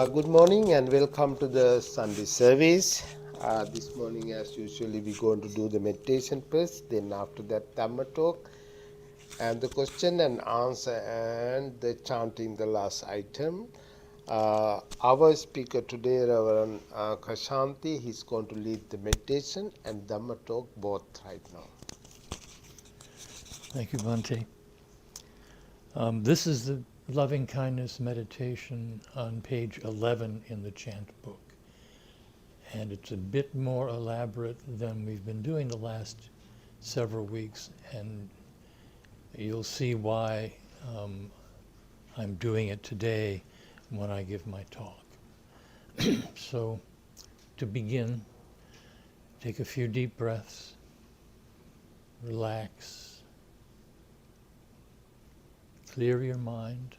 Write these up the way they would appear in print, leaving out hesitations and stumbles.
Good morning and welcome to the Sunday service. This morning, as usually, we're going to do the meditation first, then after that, Dhamma talk, and the question and answer, and the chanting, the last item. Our speaker today, Reverend Kshanti, he's going to lead the meditation and Dhamma talk both right now. Thank you, Bhante. This is the loving kindness meditation on page 11 in the chant book. And it's a bit more elaborate than we've been doing the last several weeks, and you'll see why I'm doing it today when I give my talk. So, to begin, take a few deep breaths, relax, clear your mind.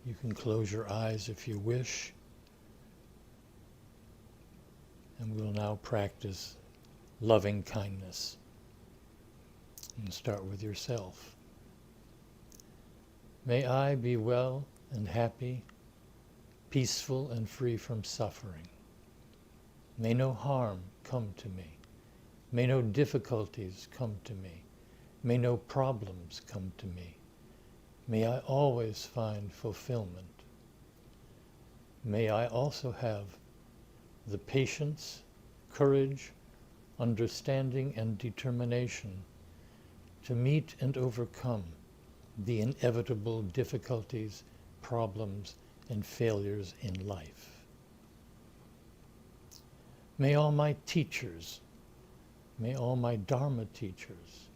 You can close your eyes if you wish. And we'll now practice loving kindness. And start with yourself. May I be well and happy, peaceful and free from suffering. May no harm come to me. May no difficulties come to me. May no problems come to me. May I always find fulfillment. May I also have the patience, courage, understanding, and determination to meet and overcome the inevitable difficulties, problems, and failures in life. May all my teachers, may all my Dharma teachers,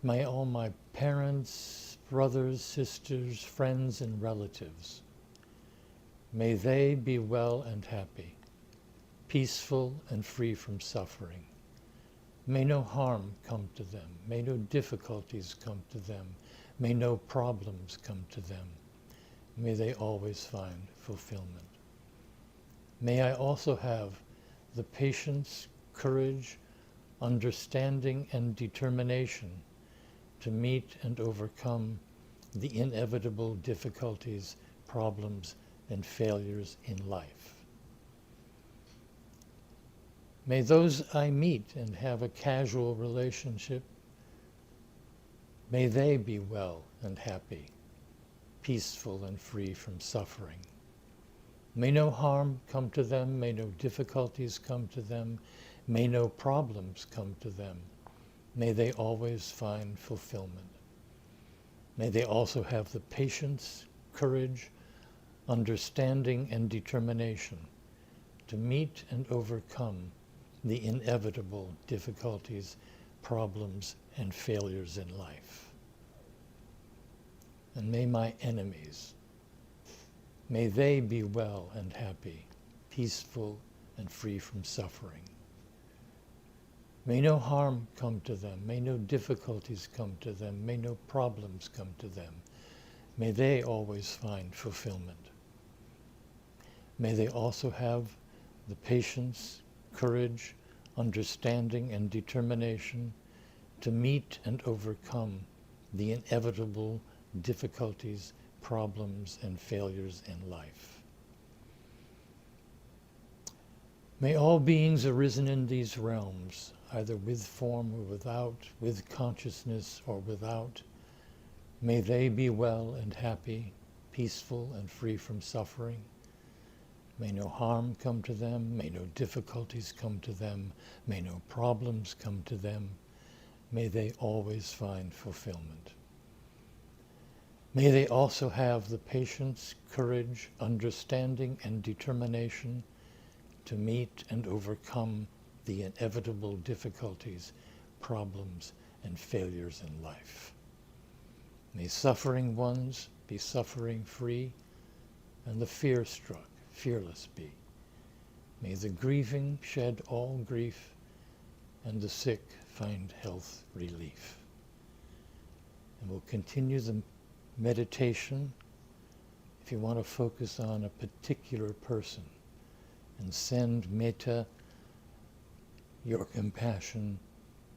may all my parents, brothers, sisters, friends, and relatives, may they be well and happy, peaceful and free from suffering. May no harm come to them. May no difficulties come to them. May no problems come to them. May they always find fulfillment. May I also have the patience, courage, understanding, and determination to meet and overcome the inevitable difficulties, problems, and failures in life. May those I meet and have a casual relationship, may they be well and happy, peaceful and free from suffering. May no harm come to them, may no difficulties come to them, may no problems come to them. May they always find fulfillment. May they also have the patience, courage, understanding, and determination to meet and overcome the inevitable difficulties, problems, and failures in life. And may my enemies, may they be well and happy, peaceful and free from suffering. May no harm come to them, may no difficulties come to them, may no problems come to them. May they always find fulfillment. May they also have the patience, courage, understanding, and determination to meet and overcome the inevitable difficulties, problems, and failures in life. May all beings arisen in these realms, either with form or without, with consciousness or without, may they be well and happy, peaceful and free from suffering. May no harm come to them, may no difficulties come to them, may no problems come to them. May they always find fulfillment. May they also have the patience, courage, understanding, and determination to meet and overcome the inevitable difficulties, problems, and failures in life. May suffering ones be suffering free, and the fear-struck fearless be. May the grieving shed all grief, and the sick find health relief. And we'll continue the meditation if you want to focus on a particular person and send metta, your compassion,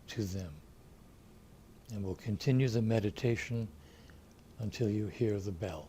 to them. And we'll continue the meditation until you hear the bell.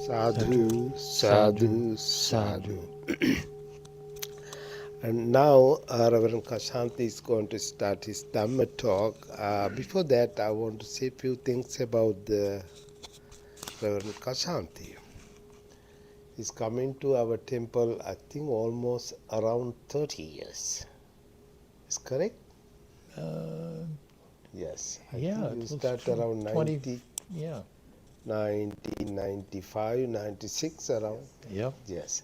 Sadhu, sadhu, sadhu. And now Reverend Kshanti is going to start his Dhamma talk. Before that, I want to say a few things about the Reverend Kshanti. He's coming to our temple, I think, almost around 30 years. Is correct? Yes. I think you start around 20, yeah. 1995, 96 around. Yep. Yes.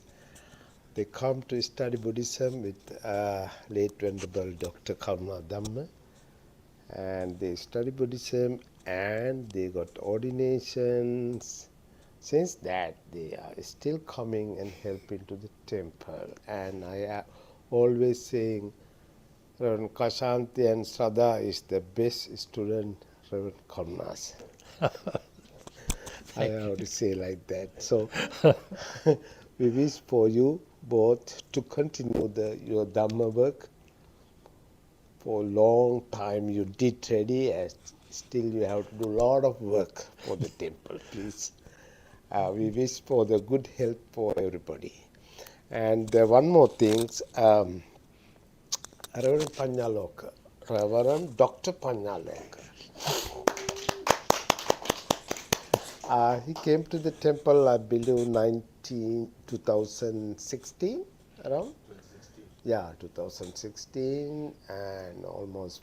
They come to study Buddhism with late Venerable Dr. Karuna Dhamma, and they study Buddhism and they got ordinations. Since that, they are still coming and helping to the temple. And I am always saying Reverend Kshanti and Shraddha is the best student Reverend Karuna's. I have to say like that. So we wish for you both to continue your Dhamma work. For a long time you did ready, and still you have to do a lot of work for the temple, please. We wish for the good health for everybody. And one more thing, Reverend Panyaloka, Reverend Dr. Panyaloka. He came to the temple, I believe, 2016, around? 2016. Yeah, 2016, and almost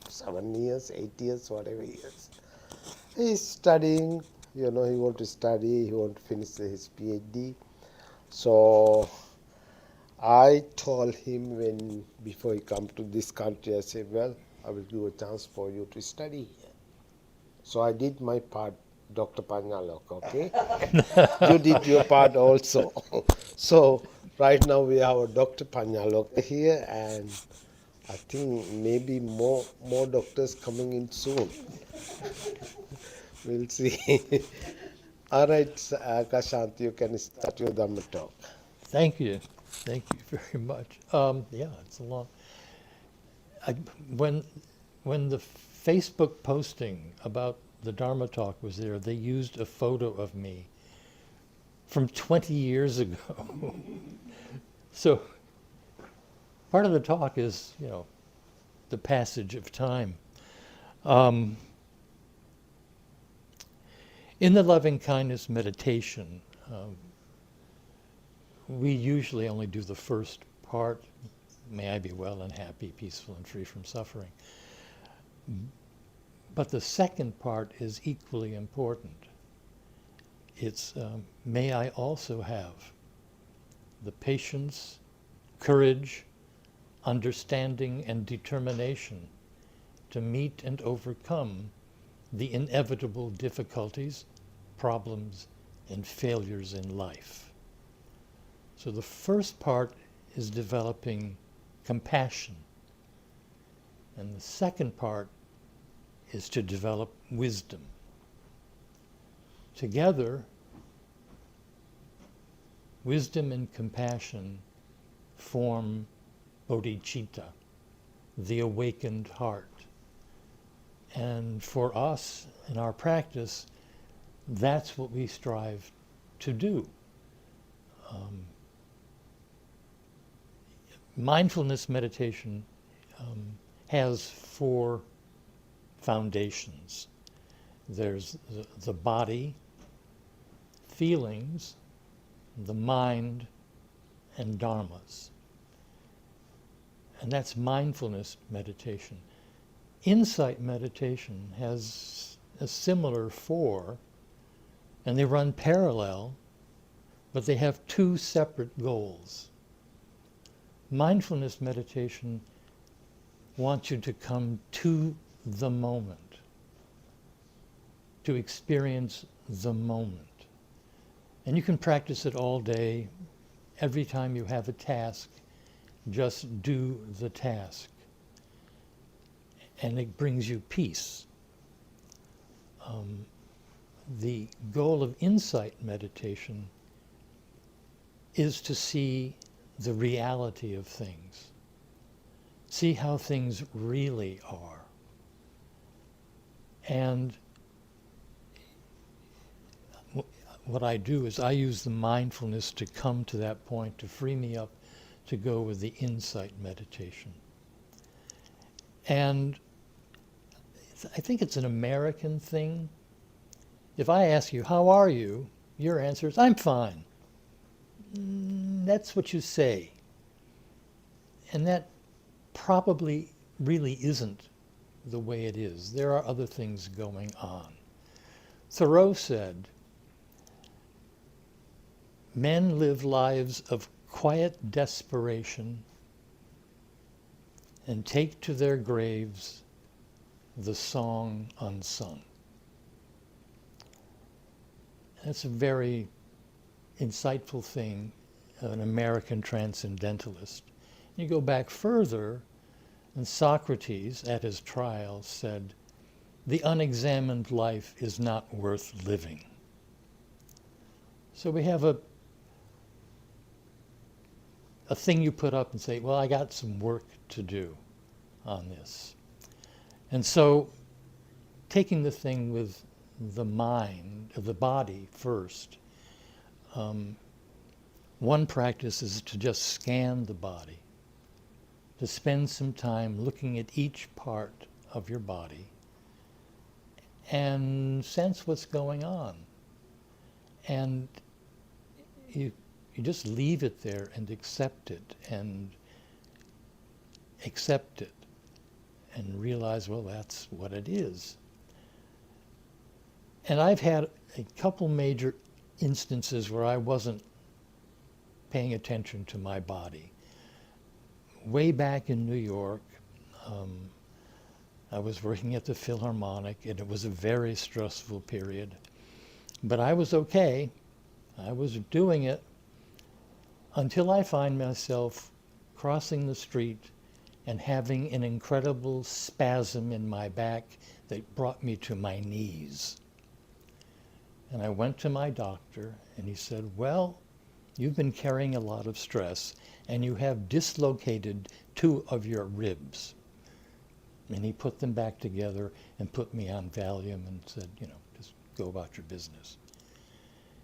7 years, 8 years, whatever years. He's studying, he want to study, he want to finish his PhD. So I told him before he come to this country, I said, well, I will give a chance for you to study here. So I did my part, Dr. Panyalok, okay? You did your part also. So right now we have a Dr. Panyalok here, and I think maybe more doctors coming in soon. We'll see. All right, Kshanti, you can start your Dhamma talk. Thank you very much. Yeah, it's a long. When the Facebook posting about the Dharma talk was there, they used a photo of me from 20 years ago. So part of the talk is, the passage of time. In the loving kindness meditation, we usually only do the first part, may I be well and happy, peaceful and free from suffering. But the second part is equally important. It's, may I also have the patience, courage, understanding, and determination to meet and overcome the inevitable difficulties, problems, and failures in life. So the first part is developing compassion. And the second part is to develop wisdom. Together, wisdom and compassion form Bodhi Chittha, the awakened heart. And for us, in our practice, that's what we strive to do. Mindfulness meditation has 4 foundations. There's the body, feelings, the mind, and dharmas. And that's mindfulness meditation. Insight meditation has a similar 4, and they run parallel, but they have 2 separate goals. Mindfulness meditation wants you to come to the moment, to experience the moment. And you can practice it all day. Every time you have a task, just do the task. And it brings you peace. The goal of insight meditation is to see the reality of things. See how things really are. And what I do is I use the mindfulness to come to that point, to free me up, to go with the insight meditation. And I think it's an American thing. If I ask you, how are you? Your answer is, I'm fine. That's what you say. And that probably really isn't the way it is. There are other things going on. Thoreau said, men live lives of quiet desperation and take to their graves the song unsung. That's a very insightful thing, an American transcendentalist. You go back further, and Socrates, at his trial, said, the unexamined life is not worth living. So we have a thing you put up and say, well, I got some work to do on this. And so taking the thing with the mind, the body first, one practice is to just scan the body, to spend some time looking at each part of your body and sense what's going on. And you just leave it there and accept it and realize, well, that's what it is. And I've had a couple major instances where I wasn't paying attention to my body. Way back in New York, I was working at the Philharmonic, and it was a very stressful period. But I was okay. I was doing it until I find myself crossing the street and having an incredible spasm in my back that brought me to my knees. And I went to my doctor, and he said, well, you've been carrying a lot of stress, and you have dislocated 2 of your ribs. And he put them back together and put me on Valium and said, just go about your business.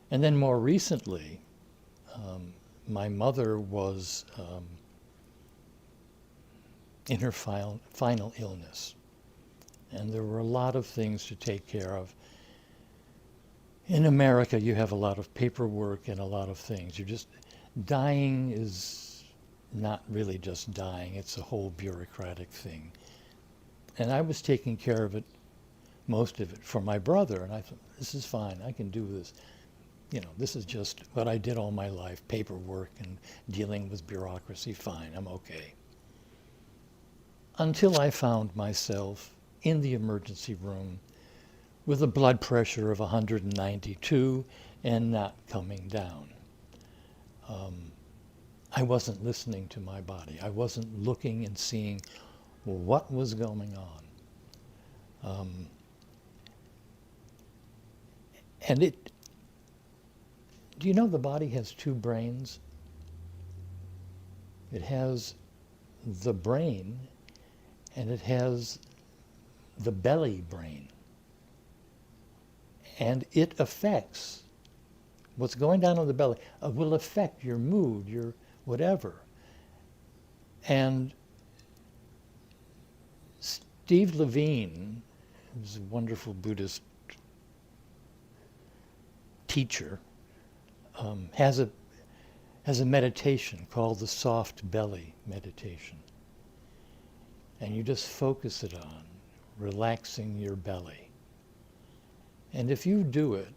And then more recently, my mother was in her final illness. And there were a lot of things to take care of. In America, you have a lot of paperwork and a lot of things. Dying is not really just dying. It's a whole bureaucratic thing. And I was taking care of it, most of it, for my brother. And I thought, this is fine. I can do this. This is just what I did all my life, paperwork and dealing with bureaucracy. Fine, I'm okay. Until I found myself in the emergency room with a blood pressure of 192 and not coming down. I wasn't listening to my body. I wasn't looking and seeing what was going on. Do you know the body has 2 brains? It has the brain, and it has the belly brain. And it affects what's going down on the belly, will affect your mood, your whatever. And Steve Levine, who's a wonderful Buddhist teacher, has a meditation called the soft belly meditation. And you just focus it on relaxing your belly. And if you do it,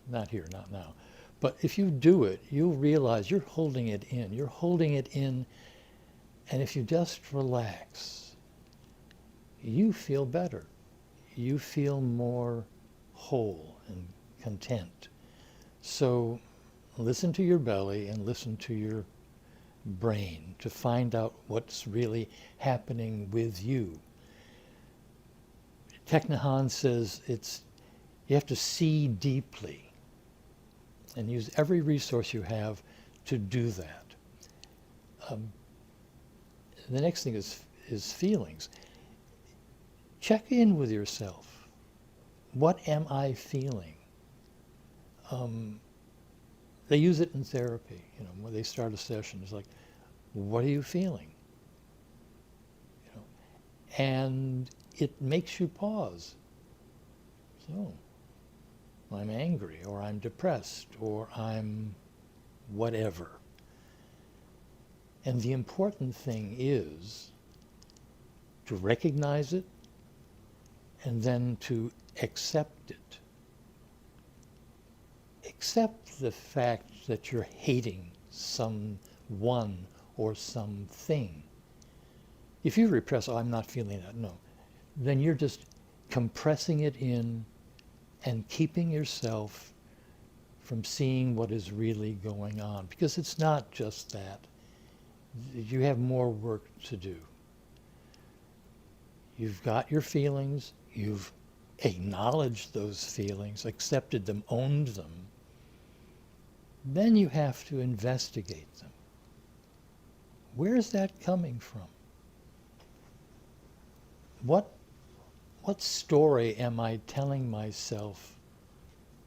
not here, not now, but if you do it, you'll realize you're holding it in. You're holding it in, and if you just relax, you feel better. You feel more whole and content. So listen to your belly and listen to your brain to find out what's really happening with you. Thich Nhat Hanh says you have to see deeply and use every resource you have to do that. The next thing is feelings. Check in with yourself. What am I feeling? They use it in therapy. When they start a session, it's like, what are you feeling? And it makes you pause. So, I'm angry, or I'm depressed, or I'm whatever. And the important thing is to recognize it and then to accept it. Accept the fact that you're hating someone or something. If you repress, I'm not feeling that, no, then you're just compressing it in and keeping yourself from seeing what is really going on. Because it's not just that. You have more work to do. You've got your feelings, you've acknowledged those feelings, accepted them, owned them. Then you have to investigate them. Where is that coming from? What story am I telling myself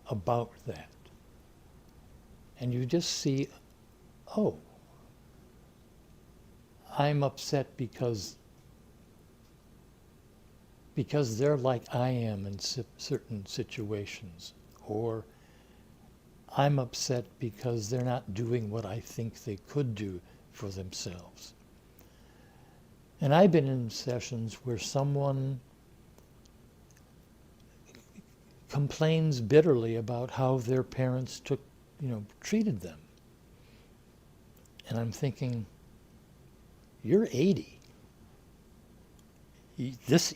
about that? And you just see, oh, I'm upset because they're like I am in certain situations, or I'm upset because they're not doing what I think they could do for themselves. And I've been in sessions where someone complains bitterly about how their parents treated them. And I'm thinking, you're 80.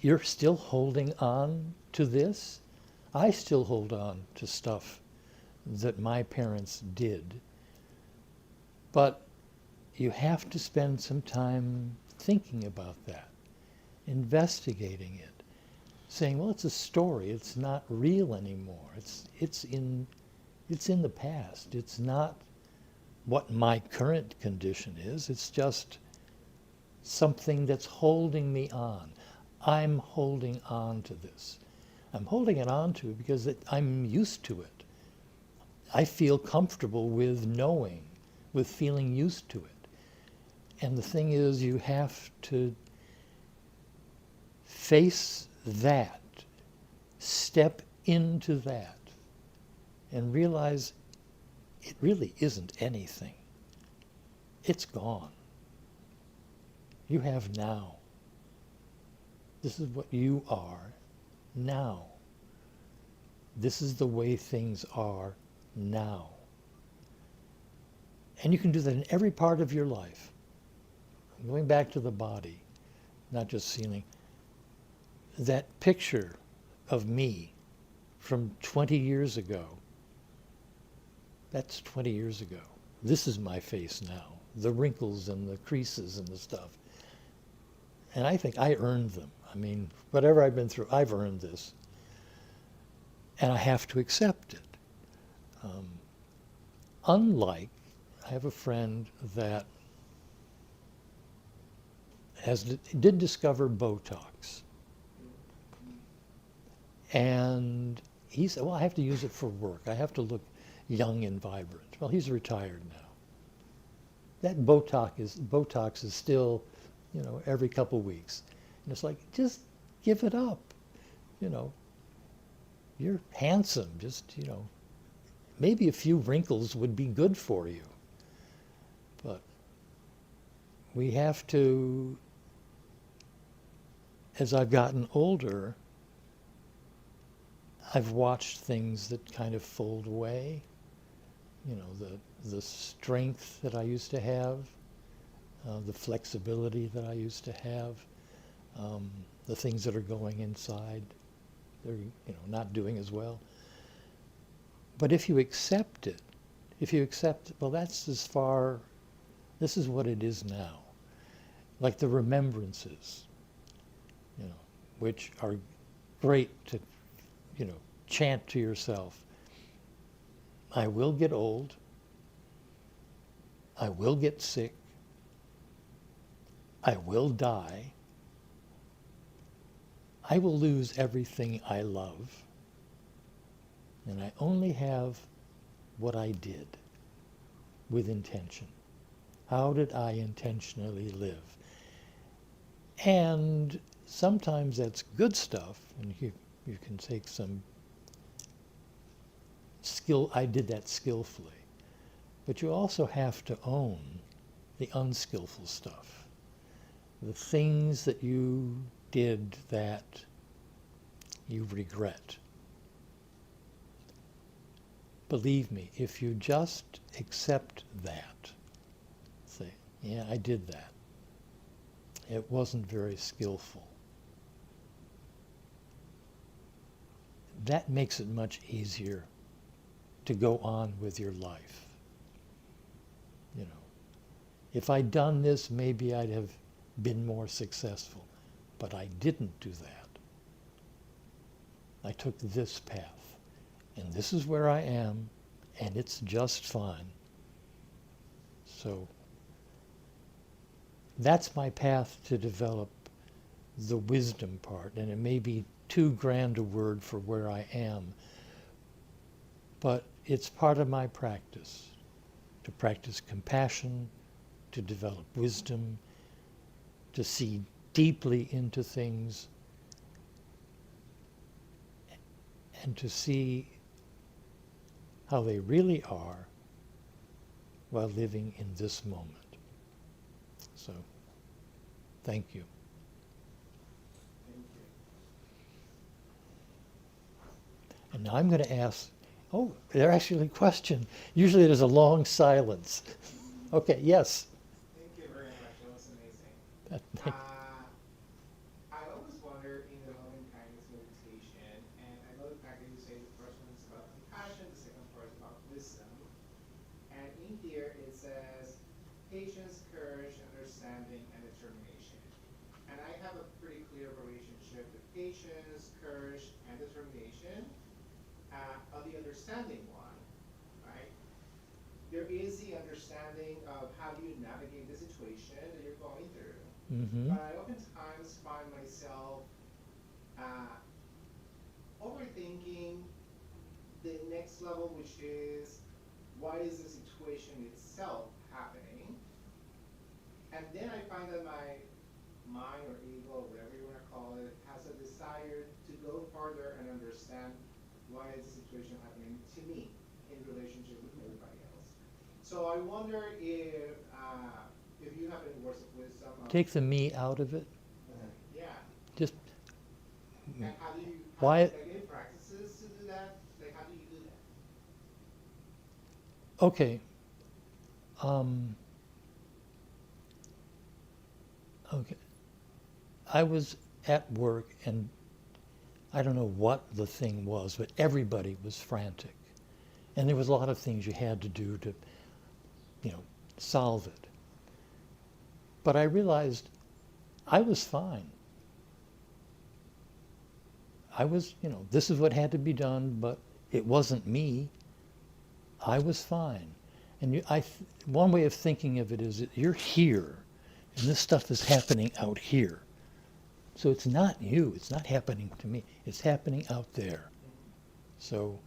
You're still holding on to this? I still hold on to stuff that my parents did. But you have to spend some time thinking about that, investigating it, saying, well, it's a story. It's not real anymore. It's in the past. It's not what my current condition is. It's just something that's holding me on. I'm holding on to this. I'm holding it on to because I'm used to it. I feel comfortable with knowing, with feeling used to it. And the thing is, you have to face that, step into that, and realize it really isn't anything. It's gone. You have now. This is what you are now. This is the way things are now. And you can do that in every part of your life. Going back to the body, not just feeling. That picture of me from 20 years ago, that's 20 years ago. This is my face now. The wrinkles and the creases and the stuff. And I think I earned them. I mean, whatever I've been through, I've earned this. And I have to accept it. Unlike, I have a friend that did discover Botox. And he said, well, I have to use it for work. I have to look young and vibrant. Well, he's retired now. That Botox is still, every couple weeks. And it's like, just give it up. You're handsome. Just, maybe a few wrinkles would be good for you. But we have to, as I've gotten older, I've watched things that kind of fold away. The strength that I used to have, the flexibility that I used to have, the things that are going inside, they're not doing as well. But if you accept it, well, that's as far, this is what it is now. Like the remembrances, which are great to, chant to yourself. I will get old. I will get sick. I will die. I will lose everything I love. And I only have what I did. with intention? How did I intentionally live? And sometimes that's good stuff, and you can take some skill. I did that skillfully. But you also have to own the unskillful stuff, the things that you did that you regret. Believe me, if you just accept that, say, yeah, I did that. It wasn't very skillful. That makes it much easier to go on with your life. You know, if I'd done this, maybe I'd have been more successful. But I didn't do that. I took this path. And this is where I am, and it's just fine. So that's my path to develop the wisdom part. And it may be too grand a word for where I am, but it's part of my practice, to practice compassion, to develop wisdom, to see deeply into things, and to see how they really are while living in this moment. So, thank you. Thank you. And now I'm going to ask, oh, there's actually a question. Usually there's a long silence. Okay, yes. Thank you very much. That was amazing. Thank- I always wonder in the loving kindness meditation, and I know the fact that you say the first one is about compassion, the second part is about wisdom. And in here it says patience, courage, understanding, and determination. And I have a pretty clear relationship with patience, courage, and determination. On the understanding one, right? There is the understanding of how do you navigate the situation that you're going through. Mm-hmm. But I oftentimes find myself overthinking the next level, which is why is the situation itself happening? And then I find that my mind or ego, or whatever you want to call it, has a desire to go further and understand why is the situation happening to me in relationship with everybody else. So I wonder if you have any words of wisdom. Take the me out of it. Yeah. Just And how do you, Why- like any practices to do that? Like how do you do that? okay. Okay. I was at work, and I don't know what the thing was, but everybody was frantic. And there was a lot of things you had to do to, solve it. But I realized I was fine. I was, this is what had to be done, but it wasn't me. I was fine. And one way of thinking of it is that you're here, and this stuff is happening out here. So it's not you. It's not happening to me. It's happening out there. So,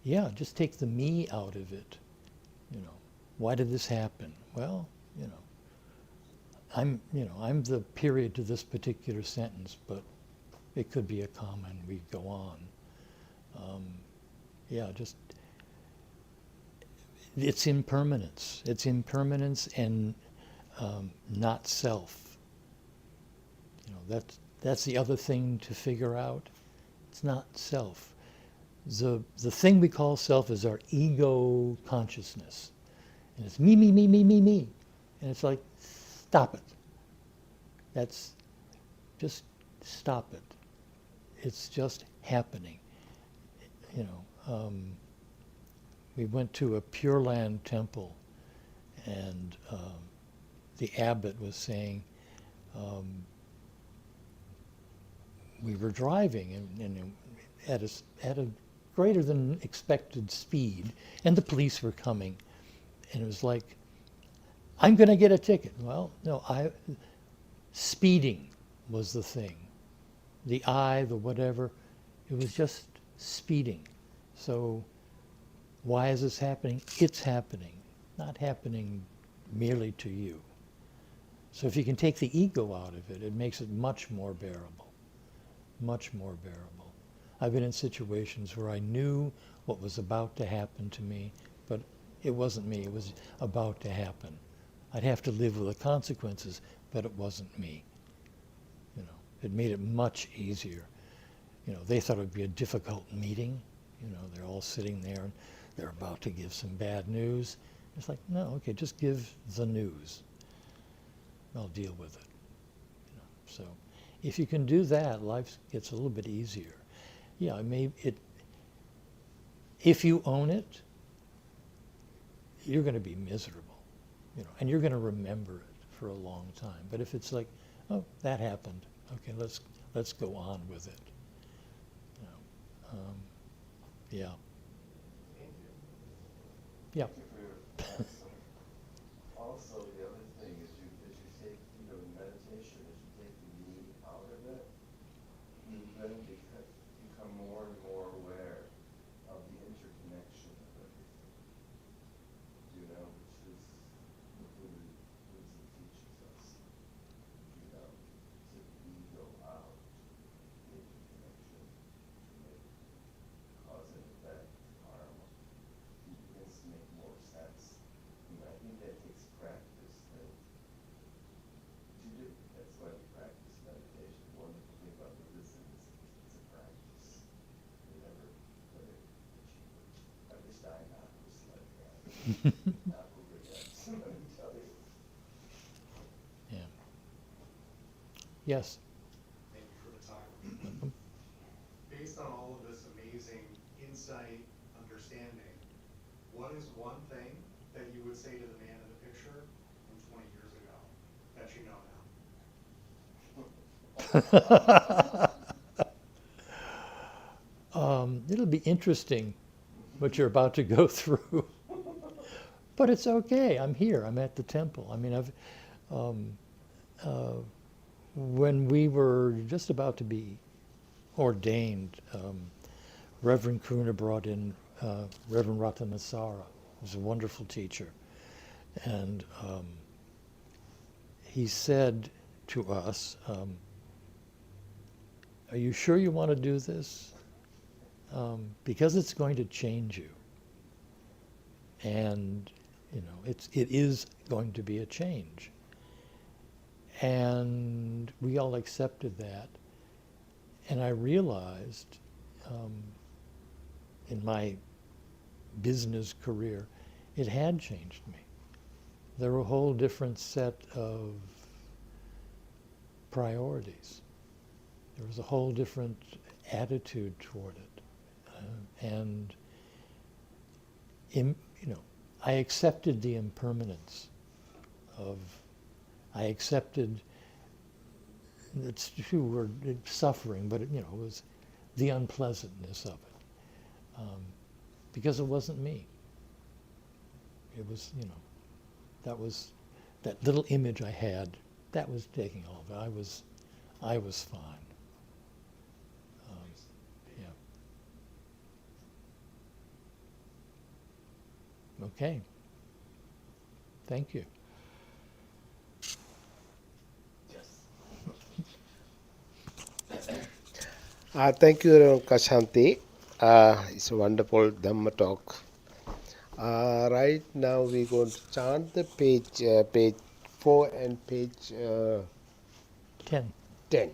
yeah, just take the me out of it. Why did this happen? Well, I'm the period to this particular sentence, but it could be a comma and we go on. Just it's impermanence. It's impermanence and not self. That's the other thing to figure out. It's not self. The thing we call self is our ego consciousness. And it's me, me, me, me, me, me. And it's like, stop it. Just stop it. It's just happening. We went to a Pure Land temple, and the abbot was saying, we were driving and at a greater than expected speed, and the police were coming, and it was like, I'm going to get a ticket. Well, no, speeding was the thing. The whatever, it was just speeding. So why is this happening? It's happening. not happening merely to you. So if you can take the ego out of it, it makes it much more bearable, much more bearable. I've been in situations where I knew what was about to happen to me, but it wasn't me, it was about to happen. I'd have to live with the consequences, but it wasn't me. You know, it made it much easier. You know, they thought it would be a difficult meeting. You know, they're all sitting there and they're about to give some bad news. It's like, no, okay, just give the news. I'll deal with it. You know, so if you can do that, life gets a little bit easier. Yeah, if you own it, you're going to be miserable. You know, and you're going to remember it for a long time. But if it's like, oh, that happened. Okay, let's go on with it. You know, yeah. Thank you. Yeah. Thank you for your answer. Also, the other thing is as you take, in meditation, as you take the me out of it, you then become more and more aware of the interconnection of everything. Which is what Buddhism teaches us. Take the ego out, the interconnection, cause and effect, karma. It begins to make more sense. I think that takes practice to do. That's why we practice meditation. The wonderful thing about Buddhism is it's a practice. You never put it achieve. I wish I not was like that. Not over yet. Let me tell you. Yeah. Yes. Thank you for the time. Based on all of this amazing insight, understanding, what is one thing that you would say to the man in the picture from 20 years ago that you know now? It'll be interesting what you're about to go through. But it's okay. I'm here. I'm at the temple. I mean, when we were just about to be ordained, Reverend Kuna brought in Reverend Ratanasara, who's a wonderful teacher. And he said to us, are you sure you want to do this? Because it's going to change you. And, it is going to be a change. And we all accepted that. And I realized in my business career, it had changed me. There were a whole different set of priorities. There was a whole different attitude toward it. I accepted the impermanence I accepted, it's true, we're suffering, but it was the unpleasantness of it. Because it wasn't me. It was, that little image I had, that was taking all of it. I was fine. Okay. Thank you. Thank you, Kshanti. It's a wonderful Dhamma talk. Right now we're going to chant the page 4 and page 10. 10.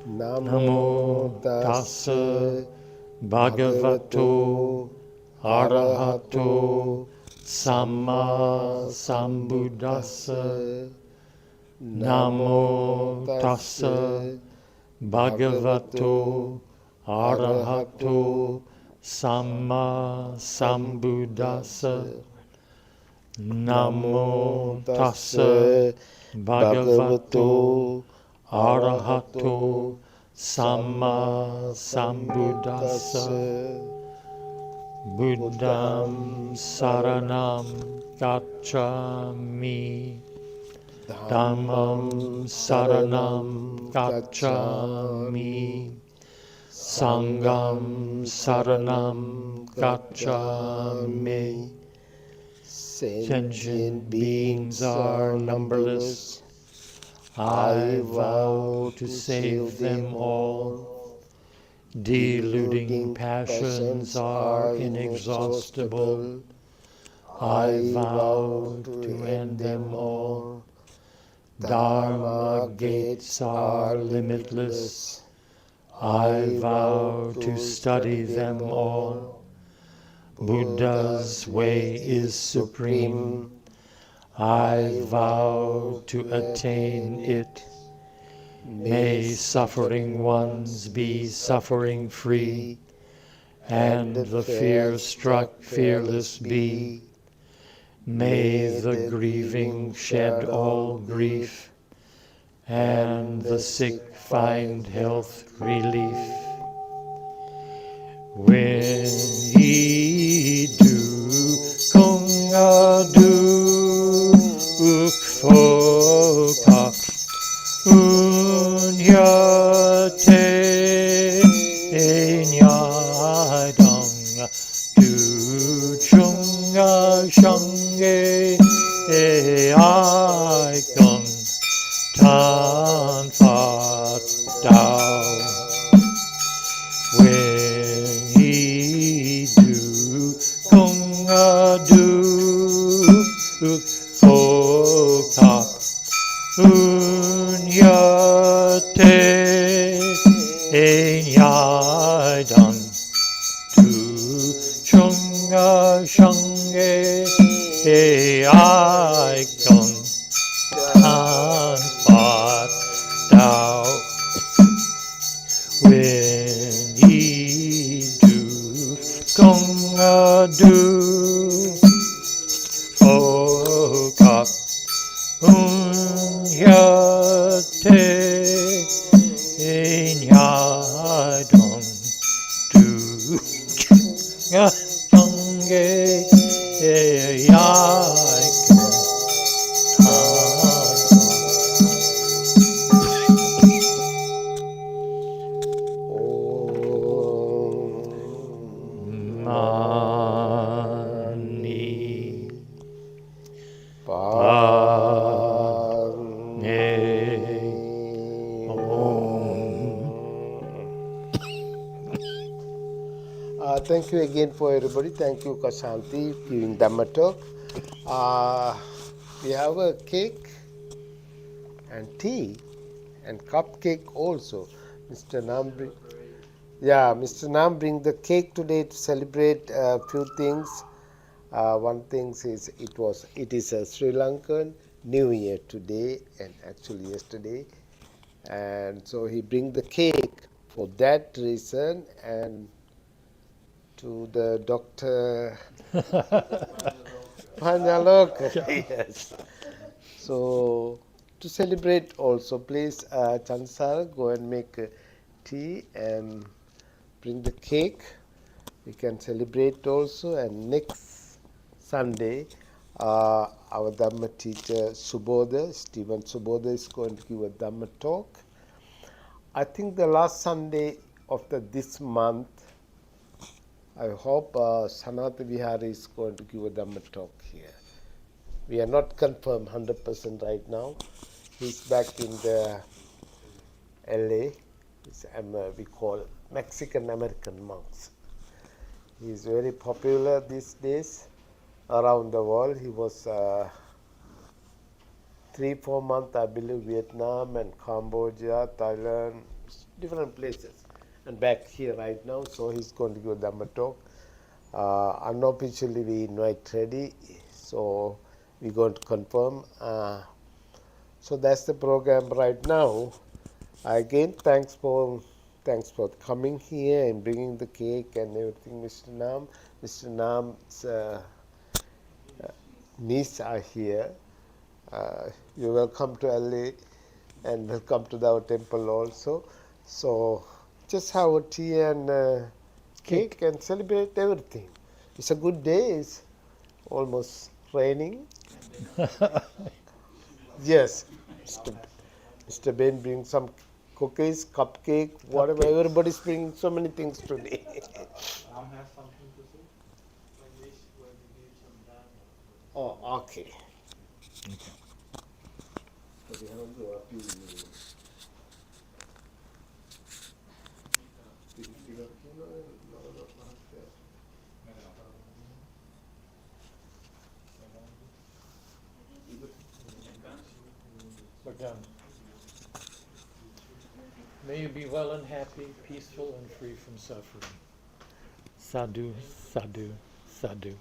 Namo tassa bhagavato arahato samma sambuddhassa. Namo tassa bhagavato arahato samma sambuddhassa. Namo tassa bhagavato arahato samma sambuddhassa. Buddham saranam gacchami. Dhammam saranam gacchami. Sangam saranam gacchami. Sentient beings are numberless. I vow to save them all. Deluding passions are inexhaustible. I vow to end them all. Dharma gates are limitless. I vow to study them all. Buddha's way is supreme. I vow to attain it. May suffering ones be suffering free, and the fear-struck fearless be. May the grieving shed all grief, and the sick find health relief. When ye do kung adu ukfoka unyate nyadang du chunga shange ai kung tan fat dao. When he do kung adu ukfoka unyate nyadang du chunga shange ai kung tan fat dao. When ye do kung adu okak unyate nyadong du change yai Mani Padme Thank you again for everybody. Thank you, Kshanti, giving Dhamma talk. We have a cake and tea and cupcake also. Mr. Nam bring the cake today to celebrate a few things. One thing is it is a Sri Lankan New Year today and actually yesterday, and so he bring the cake for that reason, and to the Dr. Panyaloka. Yes. So to celebrate also, please Chansara, go and make tea and bring the cake. We can celebrate also, and next Sunday our Dhamma teacher Stephen Subodha is going to give a Dhamma talk. I think the last Sunday of this month, I hope Sanatha Vihari is going to give a Dhamma talk here. We are not confirmed 100% right now. He's back in the LA. We call Mexican American monks. He is very popular these days around the world. He was 3-4 months, I believe, Vietnam and Cambodia, Thailand, different places, and back here right now. So he's going to give a Dhamma talk. Unofficially, we invite Reddy, so we're going to confirm. So that's the program right now. Again, thanks for coming here and bringing the cake and everything, Mr. Nam. Mr. Nam's niece are here. You're welcome to LA and welcome to our temple also. So just have a tea and cake and celebrate everything. It's a good day. It's almost raining. Yes. Mr. Ben brings some cookies, cupcake, whatever. Cupcakes. Everybody's bringing so many things today. Ram has something to say? Like this, when we need some Dhamma. Oh, okay. We're done. May you be well and happy, peaceful and free from suffering. Sadhu, sadhu, sadhu.